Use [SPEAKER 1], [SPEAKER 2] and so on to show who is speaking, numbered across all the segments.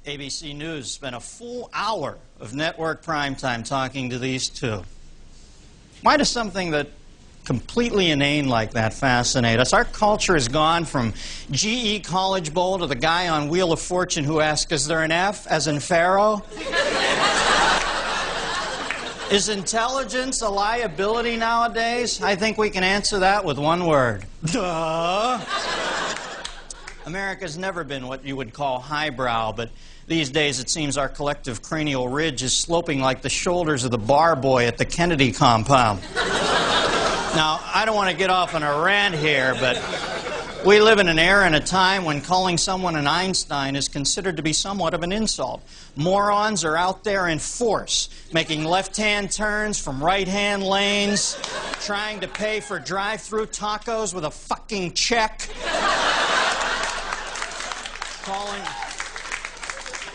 [SPEAKER 1] ABC News spent a full hour of network primetime talking to these two. Why does something that completely inane like that fascinate us? Our culture has gone from GE College Bowl to the guy on Wheel of Fortune who asks, is there an F as in Pharaoh? Is intelligence a liability nowadays? I think we can answer that with one word. Duh. America's never been what you would call highbrow, but these days it seems our collective cranial ridge is sloping like the shoulders of the bar boy at the Kennedy compound. Now, I don't want to get off on a rant here, but we live in an era and a time when calling someone an Einstein is considered to be somewhat of an insult. Morons are out there in force, making left-hand turns from right-hand lanes, trying to pay for drive-through tacos with a fucking check,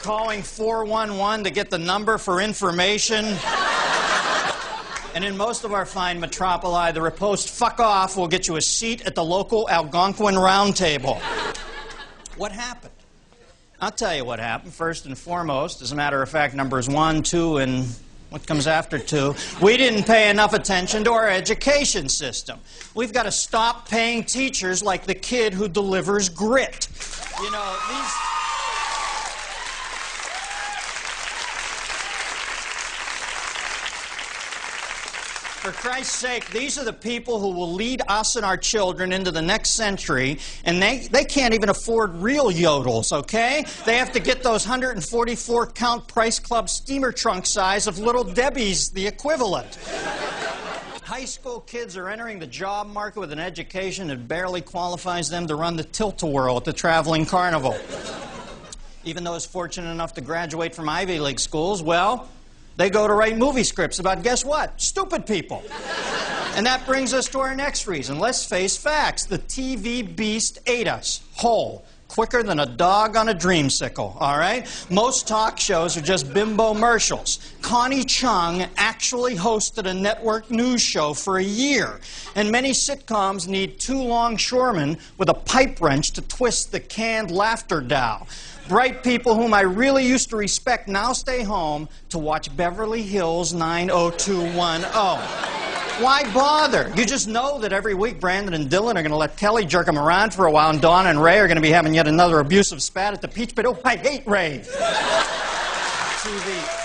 [SPEAKER 1] calling 411 to get the number for information. And in most of our fine metropoli, the riposte "fuck off" will get you a seat at the local Algonquin round table. What happened? I'll tell you what happened. First and foremost, as a matter of fact, numbers 1, 2, and what comes after 2, we didn't pay enough attention to our education system. We've got to stop paying teachers like the kid who delivers grit. You know, for Christ's sake, these are the people who will lead us and our children into the next century, and they can't even afford real yodels, okay? They have to get those 144-count Price Club steamer trunk size of Little Debbie's, the equivalent. High school kids are entering the job market with an education that barely qualifies them to run the tilt-a-whirl at the traveling carnival. Even those fortunate enough to graduate from Ivy League schools, well, they go to write movie scripts about, guess what? Stupid people. And that brings us to our next reason. Let's face facts. The TV beast ate us whole, quicker than a dog on a dreamsicle, all right? Most talk shows are just bimbo-mercials. Connie Chung actually hosted a network news show for a year. And many sitcoms need 2 longshoremen with a pipe wrench to twist the canned laughter dowel. Bright people whom I really used to respect now stay home to watch Beverly Hills 90210. Why bother? You just know that every week Brandon and Dylan are going to let Kelly jerk them around for a while, and Dawn and Ray are going to be having yet another abusive spat at the peach pit. Oh, I hate Ray. TV.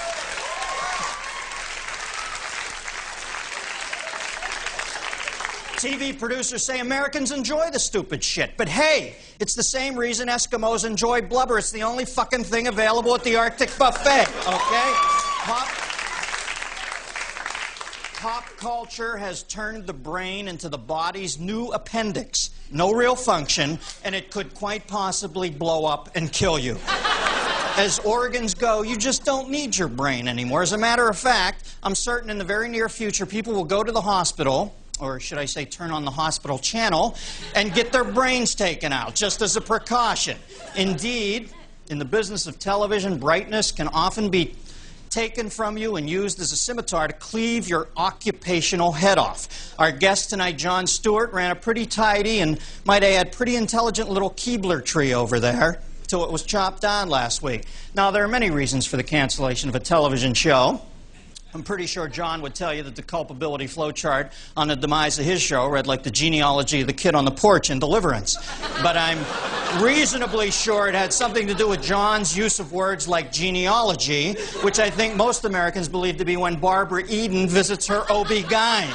[SPEAKER 1] TV producers say Americans enjoy the stupid shit. But hey, it's the same reason Eskimos enjoy blubber. It's the only fucking thing available at the Arctic buffet, okay? Pop culture has turned the brain into the body's new appendix. No real function, and it could quite possibly blow up and kill you. As organs go, you just don't need your brain anymore. As a matter of fact, I'm certain in the very near future, people will go to the hospital, or should I say turn on the hospital channel, and get their brains taken out, just as a precaution. Indeed, in the business of television, brightness can often be taken from you and used as a scimitar to cleave your occupational head off. Our guest tonight, Jon Stewart, ran a pretty tidy and, might I add, pretty intelligent little Keebler tree over there till it was chopped down last week. Now, there are many reasons for the cancellation of a television show. I'm pretty sure John would tell you that the culpability flowchart on the demise of his show read like the genealogy of the kid on the porch in Deliverance. But I'm reasonably sure it had something to do with John's use of words like genealogy, which I think most Americans believe to be when Barbara Eden visits her OB-GYN.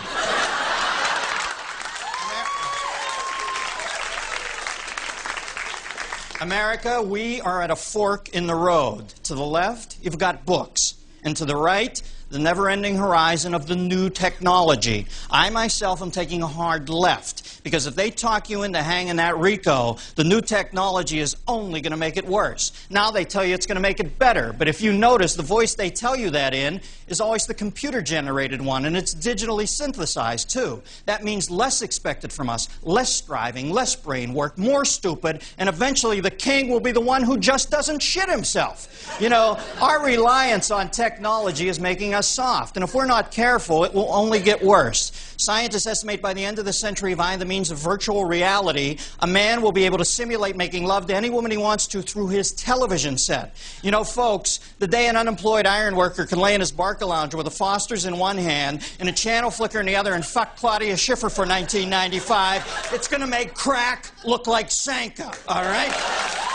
[SPEAKER 1] America, we are at a fork in the road. To the left, you've got books. And to the right, the never-ending horizon of the new technology. I myself am taking a hard left, because if they talk you into hanging that Rico, the new technology is only going to make it worse. Now they tell you it's going to make it better, but if you notice, the voice they tell you that in is always the computer-generated one, and it's digitally synthesized, too. That means less expected from us, less striving, less brain work, more stupid, and eventually the king will be the one who just doesn't shit himself. You know, our reliance on technology is making us soft, and if we're not careful, it will only get worse. Scientists estimate by the end of the century, via the means of virtual reality, a man will be able to simulate making love to any woman he wants to through his television set. You know, folks, the day an unemployed iron worker can lay in his Barca lounger with a Foster's in one hand and a channel flicker in the other and fuck Claudia Schiffer for $19.95, it's going to make crack look like Sanka, all right?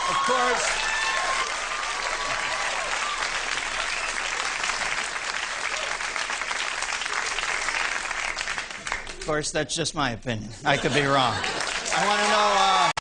[SPEAKER 1] Of course... Of course, that's just my opinion. I could be wrong. I want to know...